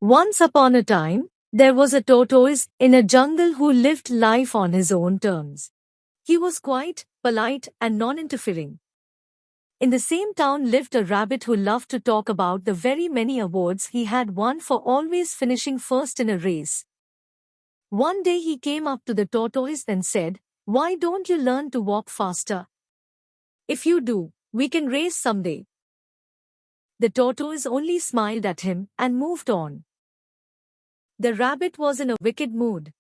Once upon a time, there was a tortoise in a jungle who lived life on his own terms. He was quiet, polite, and non-interfering. In the same town lived a rabbit who loved to talk about the very many awards he had won for always finishing first in a race. One day he came up to the tortoise and said, "Why don't you learn to walk faster? If you do, we can race someday." The tortoise only smiled at him and moved on. The rabbit was in a wicked mood.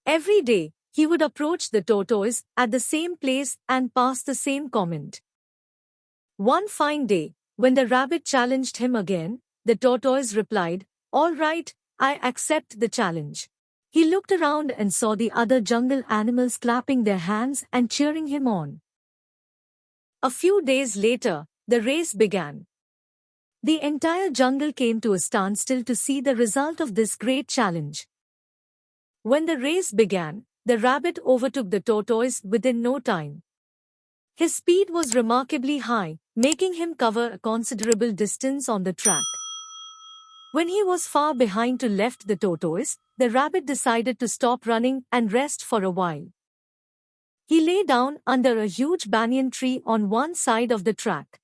Every day, he would approach the tortoise at the same place and pass the same comment. One fine day, when the rabbit challenged him again, the tortoise replied, "All right, I accept the challenge." He looked around and saw the other jungle animals clapping their hands and cheering him on. A few days later, the race began. The entire jungle came to a standstill to see the result of this great challenge. When the race began, the rabbit overtook the tortoise within no time. His speed was remarkably high, making him cover a considerable distance on the track. When he was far behind to left the tortoise, the rabbit decided to stop running and rest for a while. He lay down under a huge banyan tree on one side of the track.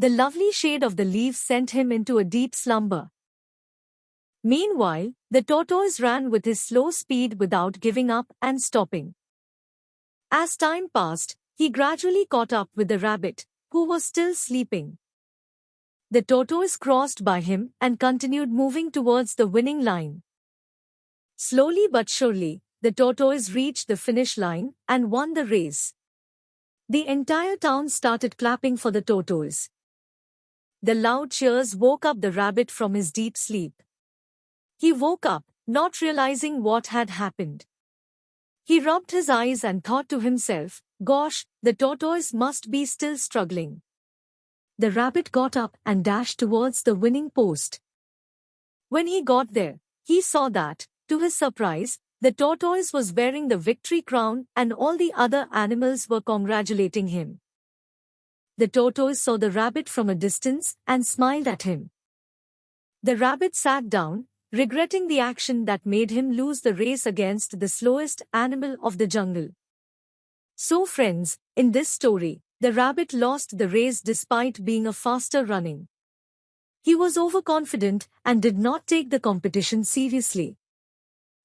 The lovely shade of the leaves sent him into a deep slumber. Meanwhile, the tortoise ran with his slow speed without giving up and stopping. As time passed, he gradually caught up with the rabbit, who was still sleeping. The tortoise crossed by him and continued moving towards the winning line. Slowly but surely, the tortoise reached the finish line and won the race. The entire town started clapping for the tortoise. The loud cheers woke up the rabbit from his deep sleep. He woke up, not realizing what had happened. He rubbed his eyes and thought to himself, "Gosh, the tortoise must be still struggling." The rabbit got up and dashed towards the winning post. When he got there, he saw that, to his surprise, the tortoise was wearing the victory crown and all the other animals were congratulating him. The tortoise saw the rabbit from a distance and smiled at him. The rabbit sat down, regretting the action that made him lose the race against the slowest animal of the jungle. So friends, in this story, the rabbit lost the race despite being a faster running. He was overconfident and did not take the competition seriously.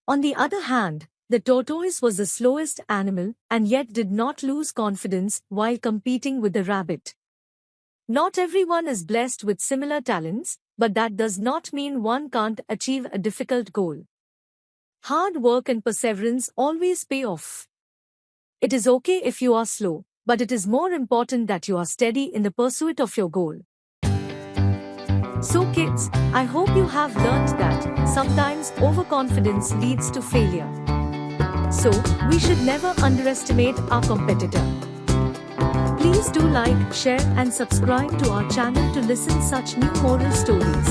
On the other hand, the tortoise was the slowest animal and yet did not lose confidence while competing with the rabbit. Not everyone is blessed with similar talents, but that does not mean one can't achieve a difficult goal. Hard work and perseverance always pay off. It is okay if you are slow, but it is more important that you are steady in the pursuit of your goal. So kids, I hope you have learnt that sometimes overconfidence leads to failure. So, we should never underestimate our competitor. Please do like, share and subscribe to our channel to listen such new moral stories.